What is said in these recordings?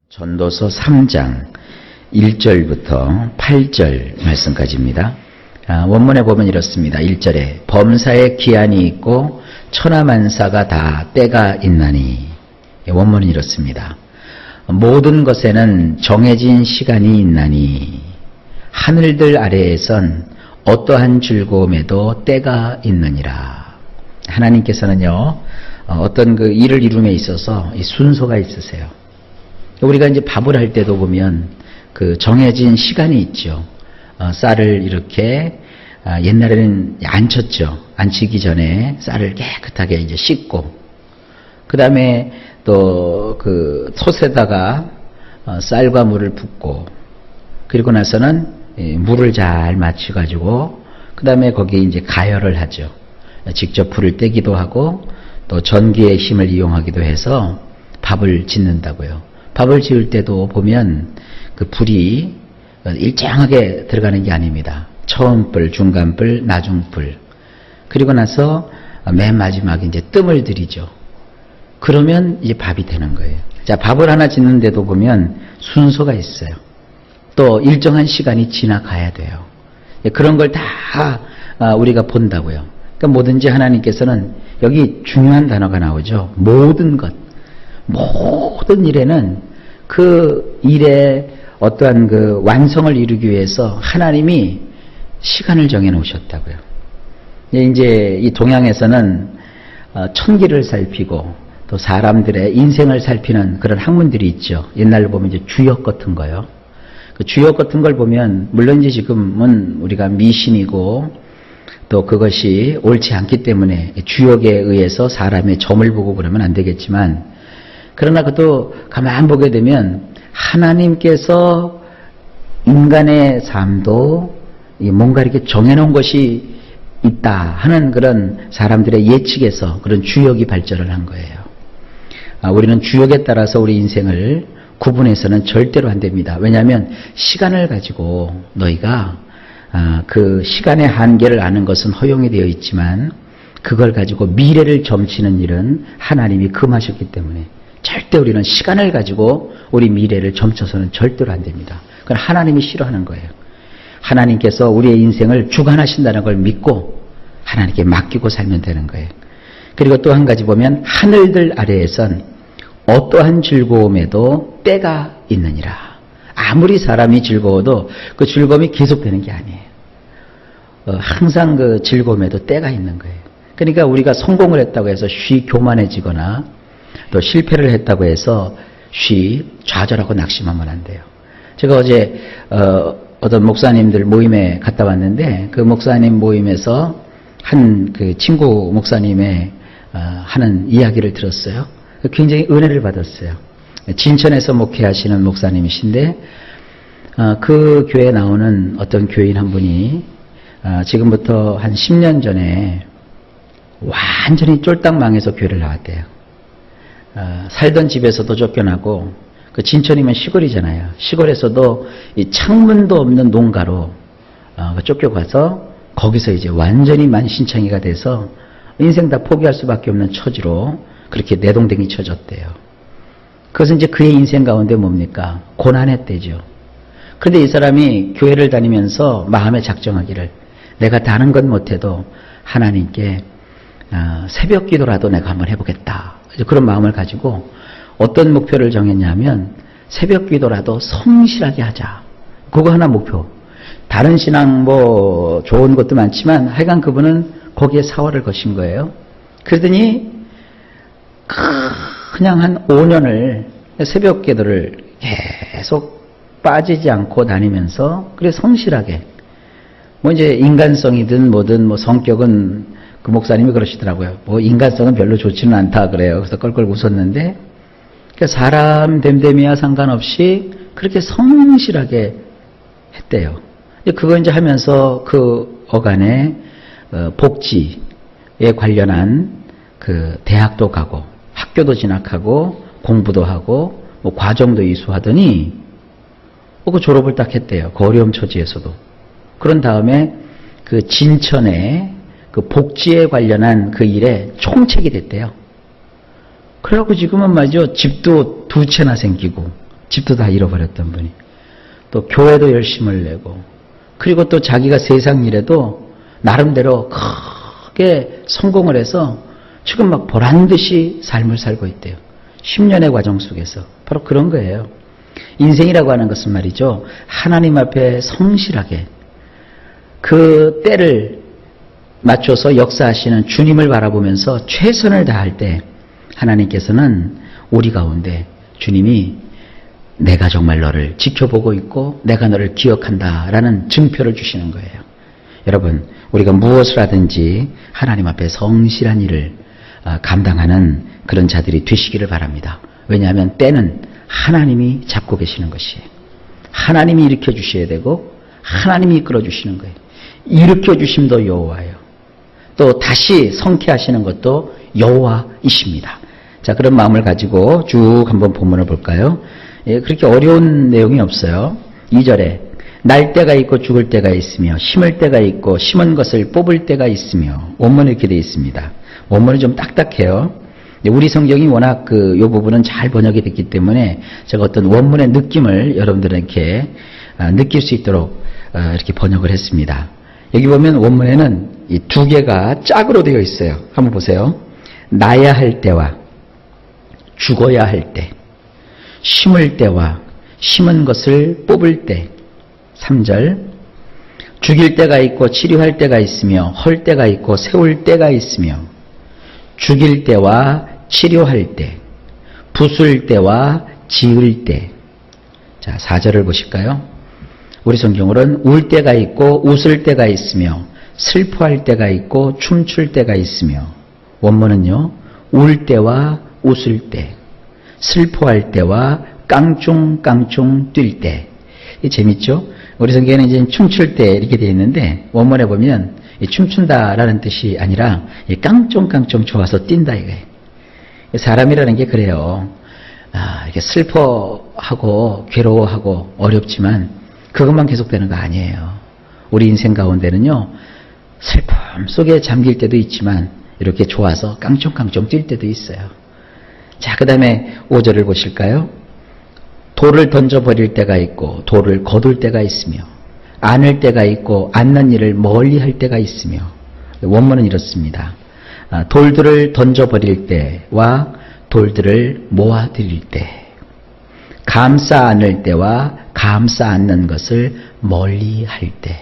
전도서 3장 1절부터 8절 말씀까지입니다. 원문에 보면 이렇습니다. 1절에 범사에 기한이 있고 천하만사가 다 때가 있나니, 원문은 이렇습니다. 모든 것에는 정해진 시간이 있나니 하늘들 아래에선 어떠한 즐거움에도 때가 있느니라. 하나님께서는요, 어떤 그 일을 이룸에 있어서 이 순서가 있으세요. 우리가 이제 밥을 할 때도 보면 그 정해진 시간이 있죠. 쌀을 이렇게 옛날에는 안 쳤죠. 안 치기 전에 쌀을 깨끗하게 이제 씻고, 그 다음에 또 그 솥에다가 쌀과 물을 붓고, 그리고 나서는 물을 잘 맞춰가지고, 그 다음에 거기에 이제 가열을 하죠. 직접 불을 떼기도 하고 또 전기의 힘을 이용하기도 해서 밥을 짓는다고요. 밥을 지을 때도 보면 그 불이 일정하게 들어가는 게 아닙니다. 처음 불, 중간 불, 나중 불. 그리고 나서 맨 마지막에 이제 뜸을 들이죠. 그러면 이제 밥이 되는 거예요. 자, 밥을 하나 짓는데도 보면 순서가 있어요. 또 일정한 시간이 지나가야 돼요. 그런 걸 다 우리가 본다고요. 그러니까 뭐든지 하나님께서는, 여기 중요한 단어가 나오죠. 모든 것. 모든 일에는 그 일의 어떠한 그 완성을 이루기 위해서 하나님이 시간을 정해 놓으셨다고요. 이제 이 동양에서는 천기를 살피고 또 사람들의 인생을 살피는 그런 학문들이 있죠. 옛날로 보면 이제 주역 같은 거요. 그 주역 같은 걸 보면, 물론 이제 지금은 우리가 미신이고 또 그것이 옳지 않기 때문에 주역에 의해서 사람의 점을 보고 그러면 안 되겠지만, 그러나 그것도 가만 보게 되면 하나님께서 인간의 삶도 뭔가 이렇게 정해놓은 것이 있다 하는 그런 사람들의 예측에서 그런 주역이 발전을 한 거예요. 우리는 주역에 따라서 우리 인생을 구분해서는 절대로 안 됩니다. 왜냐하면 시간을 가지고 너희가 그 시간의 한계를 아는 것은 허용이 되어 있지만, 그걸 가지고 미래를 점치는 일은 하나님이 금하셨기 때문에 절대 우리는 시간을 가지고 우리 미래를 점쳐서는 절대로 안 됩니다. 그건 하나님이 싫어하는 거예요. 하나님께서 우리의 인생을 주관하신다는 걸 믿고 하나님께 맡기고 살면 되는 거예요. 그리고 또 한 가지 보면, 하늘들 아래에선 어떠한 즐거움에도 때가 있느니라. 아무리 사람이 즐거워도 그 즐거움이 계속되는 게 아니에요. 항상 그 즐거움에도 때가 있는 거예요. 그러니까 우리가 성공을 했다고 해서 쉬 교만해지거나 또 실패를 했다고 해서 쉬 좌절하고 낙심하면 안 돼요. 제가 어제 어떤 목사님들 모임에 갔다 왔는데, 그 목사님 모임에서 한 그 친구 목사님의 하는 이야기를 들었어요. 굉장히 은혜를 받았어요. 진천에서 목회하시는 목사님이신데, 그 교회에 나오는 어떤 교인 한 분이 지금부터 한 10년 전에 완전히 쫄딱 망해서 교회를 나왔대요. 살던 집에서도 쫓겨나고, 그 진천이면 시골이잖아요. 시골에서도 이 창문도 없는 농가로 쫓겨가서 거기서 이제 완전히 만신창이가 돼서 인생 다 포기할 수밖에 없는 처지로 그렇게 내동댕이 쳐졌대요. 그것은 이제 그의 인생 가운데 뭡니까? 고난의 때죠. 그런데 이 사람이 교회를 다니면서 마음에 작정하기를, 내가 다른 건 못해도 하나님께 새벽 기도라도 내가 한번 해보겠다. 그런 마음을 가지고 어떤 목표를 정했냐면, 새벽 기도라도 성실하게 하자. 그거 하나 목표. 다른 신앙 뭐 좋은 것도 많지만 하여간 그분은 거기에 사활을 거신 거예요. 그러더니 그냥 한 5년을 새벽 기도를 계속 빠지지 않고 다니면서, 그래 성실하게, 뭐 이제 인간성이든 뭐든 뭐 성격은, 그 목사님이 그러시더라고요. 뭐 인간성은 별로 좋지는 않다 그래요. 그래서 껄껄 웃었는데, 사람 됨됨이야 상관없이 그렇게 성실하게 했대요. 그거 이제 하면서 그 어간에 복지에 관련한 그 대학도 가고 학교도 진학하고 공부도 하고 뭐 과정도 이수하더니 그 졸업을 딱 했대요. 그 어려움 처지에서도. 그런 다음에 그 진천에 그 복지에 관련한 그 일에 총책이 됐대요. 그래갖고 지금은 말이죠, 집도 2채나 생기고 집도 다 잃어버렸던 분이. 또 교회도 열심을 내고, 그리고 또 자기가 세상 일에도 나름대로 크게 성공을 해서 지금 막 보란듯이 삶을 살고 있대요. 10년의 과정 속에서. 바로 그런 거예요. 인생이라고 하는 것은 말이죠, 하나님 앞에 성실하게 그 때를 맞춰서 역사하시는 주님을 바라보면서 최선을 다할 때 하나님께서는 우리 가운데 주님이 내가 정말 너를 지켜보고 있고 내가 너를 기억한다라는 증표를 주시는 거예요. 여러분, 우리가 무엇을 하든지 하나님 앞에 성실한 일을 감당하는 그런 자들이 되시기를 바랍니다. 왜냐하면 때는 하나님이 잡고 계시는 것이에요. 하나님이 일으켜 주셔야 되고 하나님이 이끌어 주시는 거예요. 일으켜 주심도 여호와예요. 또 다시 성쾌하시는 것도 여호와이십니다. 자, 그런 마음을 가지고 쭉 한번 본문을 볼까요? 예, 그렇게 어려운 내용이 없어요. 2절에 날 때가 있고 죽을 때가 있으며 심을 때가 있고 심은 것을 뽑을 때가 있으며, 원문에 이렇게 되어 있습니다. 원문이 좀 딱딱해요. 우리 성경이 워낙 이 부분은 잘 번역이 됐기 때문에 제가 어떤 원문의 느낌을 여러분들에게 느낄 수 있도록 이렇게 번역을 했습니다. 여기 보면 원문에는 이 두 개가 짝으로 되어 있어요. 한번 보세요. 나야 할 때와 죽어야 할 때, 심을 때와 심은 것을 뽑을 때. 3절 죽일 때가 있고 치료할 때가 있으며 헐 때가 있고 세울 때가 있으며, 죽일 때와 치료할 때, 부술 때와 지을 때. 자, 4절을 보실까요? 우리 성경으로는 울 때가 있고 웃을 때가 있으며 슬퍼할 때가 있고 춤출 때가 있으며, 원문은요, 울 때와 웃을 때, 슬퍼할 때와 깡충깡충 뛸 때. 재밌죠? 우리 성경에는 이제 춤출 때 이렇게 되어 있는데 원문에 보면 춤춘다라는 뜻이 아니라 깡충깡충 좋아서 뛴다 이거예요. 사람이라는 게 그래요. 이렇게 슬퍼하고 괴로워하고 어렵지만 그것만 계속되는 거 아니에요. 우리 인생 가운데는요, 슬픔 속에 잠길 때도 있지만 이렇게 좋아서 깡충깡충 뛸 때도 있어요. 자, 그 다음에 5절을 보실까요? 돌을 던져버릴 때가 있고 돌을 거둘 때가 있으며, 안을 때가 있고 안는 일을 멀리 할 때가 있으며, 원문은 이렇습니다. 돌들을 던져버릴 때와 돌들을 모아드릴 때, 감싸 안을 때와 감싸 안는 것을 멀리 할 때.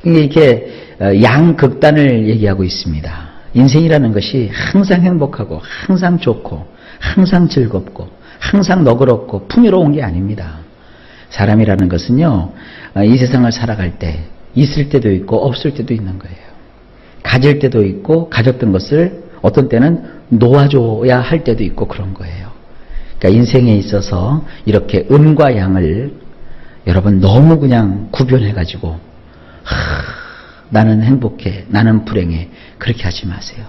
이렇게 양극단을 얘기하고 있습니다. 인생이라는 것이 항상 행복하고 항상 좋고 항상 즐겁고 항상 너그럽고 풍요로운 게 아닙니다. 사람이라는 것은요, 이 세상을 살아갈 때 있을 때도 있고 없을 때도 있는 거예요. 가질 때도 있고 가졌던 것을 어떤 때는 놓아줘야 할 때도 있고 그런 거예요. 그러니까 인생에 있어서 이렇게 음과 양을 여러분 너무 그냥 구별해가지고 나는 행복해, 나는 불행해, 그렇게 하지 마세요.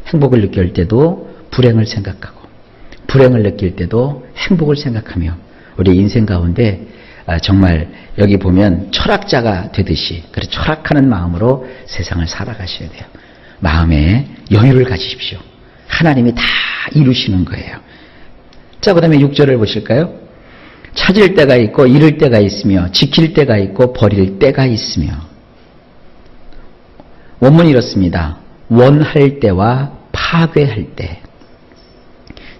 행복을 느낄 때도 불행을 생각하고 불행을 느낄 때도 행복을 생각하며 우리 인생 가운데 정말 여기 보면 철학자가 되듯이 그래 철학하는 마음으로 세상을 살아가셔야 돼요. 마음에 여유를 가지십시오. 하나님이 다 이루시는 거예요. 자, 그 다음에 6절을 보실까요? 찾을 때가 있고 잃을 때가 있으며 지킬 때가 있고 버릴 때가 있으며, 원문이 이렇습니다. 원할 때와 파괴할 때,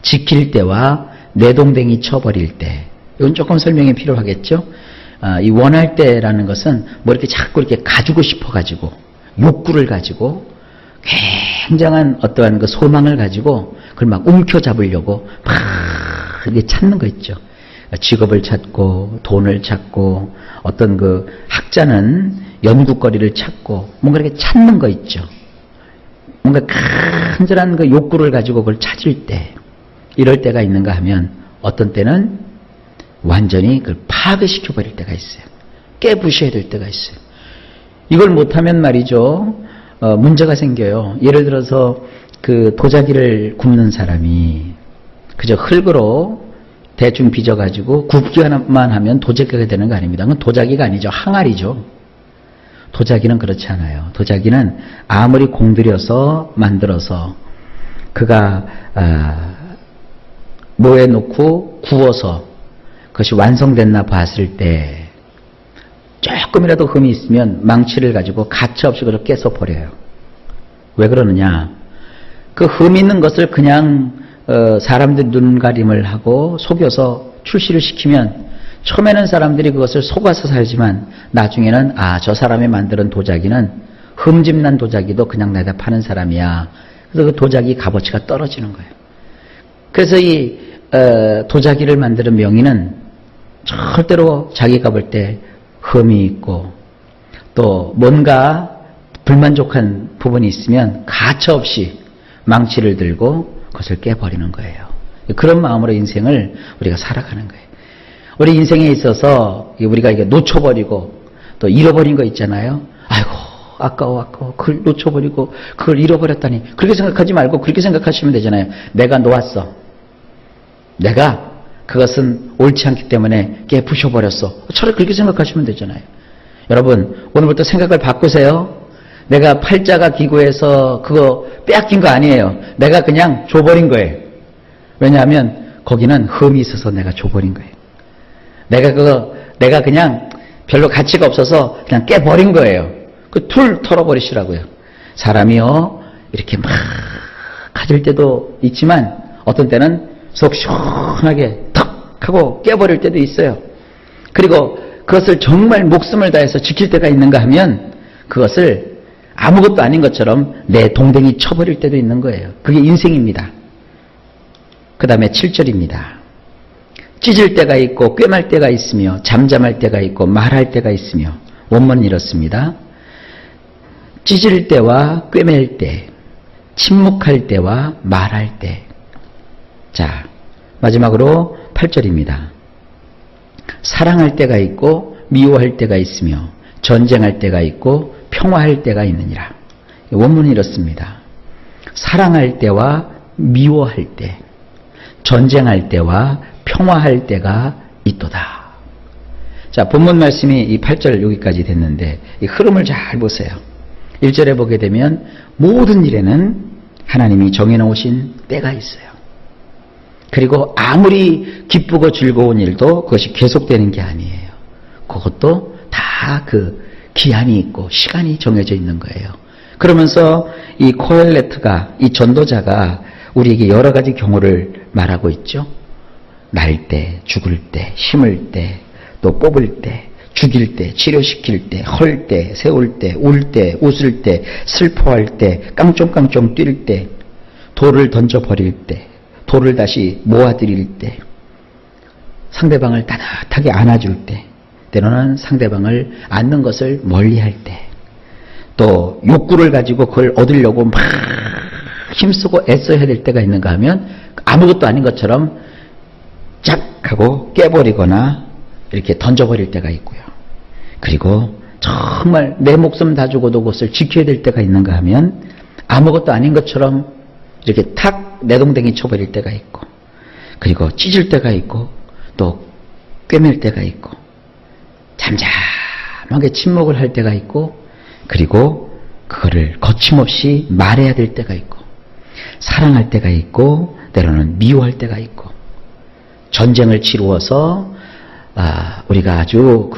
지킬 때와 뇌동댕이 쳐버릴 때. 이건 조금 설명이 필요하겠죠? 이 원할 때라는 것은 뭐 이렇게 자꾸 이렇게 가지고 싶어가지고 욕구를 가지고 굉장한 어떠한 그 소망을 가지고 그걸 막 움켜잡으려고 막 이렇게 찾는 거 있죠. 직업을 찾고 돈을 찾고 어떤 그 학자는 연구거리를 찾고 뭔가 이렇게 찾는 거 있죠. 뭔가 간절한 그 욕구를 가지고 그걸 찾을 때, 이럴 때가 있는가 하면 어떤 때는 완전히 그걸 파괴시켜 버릴 때가 있어요. 깨부셔야 될 때가 있어요. 이걸 못하면 말이죠, 문제가 생겨요. 예를 들어서 그 도자기를 굽는 사람이 그저 흙으로 대충 빚어가지고 굽기만 하면 도자기가 되는 거 아닙니다. 그건 도자기가 아니죠. 항아리죠. 도자기는 그렇지 않아요. 도자기는 아무리 공들여서 만들어서 그가 모에 놓고 구워서 그것이 완성됐나 봤을 때 조금이라도 흠이 있으면 망치를 가지고 가차없이 그걸 깨서 버려요. 왜 그러느냐? 그 흠 있는 것을 그냥 사람들 눈가림을 하고 속여서 출시를 시키면 처음에는 사람들이 그것을 속아서 살지만 나중에는 저 사람이 만드는 도자기는 흠집난 도자기도 그냥 내다 파는 사람이야. 그래서 그 도자기 값어치가 떨어지는 거예요. 그래서 이 도자기를 만드는 명인은 절대로 자기가 볼 때 흠이 있고 또 뭔가 불만족한 부분이 있으면 가차없이 망치를 들고 그것을 깨버리는 거예요. 그런 마음으로 인생을 우리가 살아가는 거예요. 우리 인생에 있어서 우리가 이게 놓쳐버리고 또 잃어버린 거 있잖아요. 아이고 아까워 그걸 놓쳐버리고 그걸 잃어버렸다니, 그렇게 생각하지 말고 그렇게 생각하시면 되잖아요. 내가 놓았어. 내가 그것은 옳지 않기 때문에 깨부셔버렸어. 차라리 그렇게 생각하시면 되잖아요. 여러분 오늘부터 생각을 바꾸세요. 내가 팔자가 기구해서 그거 빼앗긴 거 아니에요. 내가 그냥 줘버린 거예요. 왜냐하면 거기는 흠이 있어서 내가 줘버린 거예요. 내가 그냥 별로 가치가 없어서 그냥 깨버린 거예요. 그 툴 털어버리시라고요. 사람이요 이렇게 막 가질 때도 있지만 어떤 때는 속 시원하게 턱 하고 깨버릴 때도 있어요. 그리고 그것을 정말 목숨을 다해서 지킬 때가 있는가 하면 그것을 아무것도 아닌 것처럼 내 동댕이 쳐버릴 때도 있는 거예요. 그게 인생입니다. 그 다음에 7절입니다. 찢을 때가 있고 꿰말 때가 있으며 잠잠할 때가 있고 말할 때가 있으며, 원문은 이렇습니다. 찢을 때와 꿰맬 때, 침묵할 때와 말할 때. 자, 마지막으로 8절입니다. 사랑할 때가 있고 미워할 때가 있으며 전쟁할 때가 있고 평화할 때가 있느니라. 원문은 이렇습니다. 사랑할 때와 미워할 때, 전쟁할 때와 평화할 때가 있도다. 자, 본문 말씀이 이 8절 여기까지 됐는데 이 흐름을 잘 보세요. 1절에 보게 되면 모든 일에는 하나님이 정해놓으신 때가 있어요. 그리고 아무리 기쁘고 즐거운 일도 그것이 계속되는 게 아니에요. 그것도 다 그 기한이 있고 시간이 정해져 있는 거예요. 그러면서 이 코엘레트가, 이 전도자가 우리에게 여러 가지 경우를 말하고 있죠. 날 때, 죽을 때, 심을 때, 또 뽑을 때, 죽일 때, 치료시킬 때, 헐 때, 세울 때, 울 때, 웃을 때, 슬퍼할 때, 깡총깡총 뛸 때, 돌을 던져버릴 때, 돌을 다시 모아드릴 때, 상대방을 따뜻하게 안아줄 때, 때로는 상대방을 안는 것을 멀리할 때, 또 욕구를 가지고 그걸 얻으려고 막 힘쓰고 애써야 될 때가 있는가 하면 아무것도 아닌 것처럼 짝 하고 깨버리거나 이렇게 던져버릴 때가 있고요. 그리고 정말 내 목숨 다 주고도 그것을 지켜야 될 때가 있는가 하면 아무것도 아닌 것처럼 이렇게 탁 내동댕이 쳐버릴 때가 있고, 그리고 찢을 때가 있고, 또 꿰맬 때가 있고, 잠잠하게 침묵을 할 때가 있고, 그리고 그거를 거침없이 말해야 될 때가 있고, 사랑할 때가 있고, 때로는 미워할 때가 있고, 전쟁을 치루어서 우리가 아주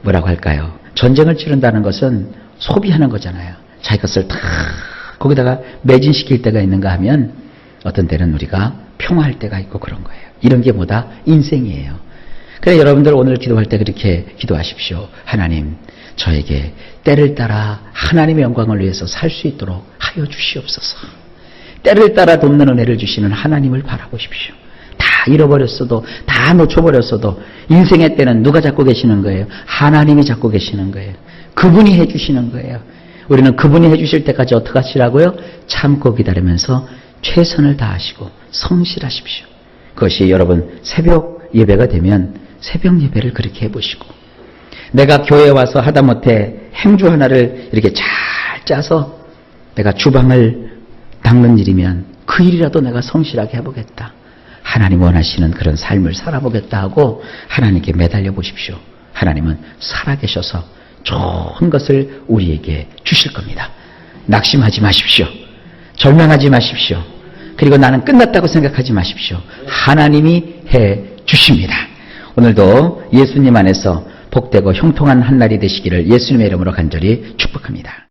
뭐라고 할까요? 전쟁을 치른다는 것은 소비하는 거잖아요. 자기 것을 다 거기다가 매진시킬 때가 있는가 하면 어떤 때는 우리가 평화할 때가 있고 그런 거예요. 이런 게 뭐다? 인생이에요. 그래 여러분들 오늘 기도할 때 그렇게 기도하십시오. 하나님, 저에게 때를 따라 하나님의 영광을 위해서 살 수 있도록 하여 주시옵소서. 때를 따라 돕는 은혜를 주시는 하나님을 바라보십시오. 다 잃어버렸어도, 다 놓쳐버렸어도 인생의 때는 누가 잡고 계시는 거예요? 하나님이 잡고 계시는 거예요. 그분이 해주시는 거예요. 우리는 그분이 해주실 때까지 어떻게 하시라고요? 참고 기다리면서 최선을 다하시고 성실하십시오. 그것이 여러분 새벽 예배가 되면 새벽 예배를 그렇게 해보시고, 내가 교회에 와서 하다못해 행주 하나를 이렇게 잘 짜서 내가 주방을 닦는 일이면 그 일이라도 내가 성실하게 해보겠다. 하나님 원하시는 그런 삶을 살아보겠다 하고 하나님께 매달려 보십시오. 하나님은 살아계셔서 좋은 것을 우리에게 주실 겁니다. 낙심하지 마십시오. 절망하지 마십시오. 그리고 나는 끝났다고 생각하지 마십시오. 하나님이 해 주십니다. 오늘도 예수님 안에서 복되고 형통한 한 날이 되시기를 예수님의 이름으로 간절히 축복합니다.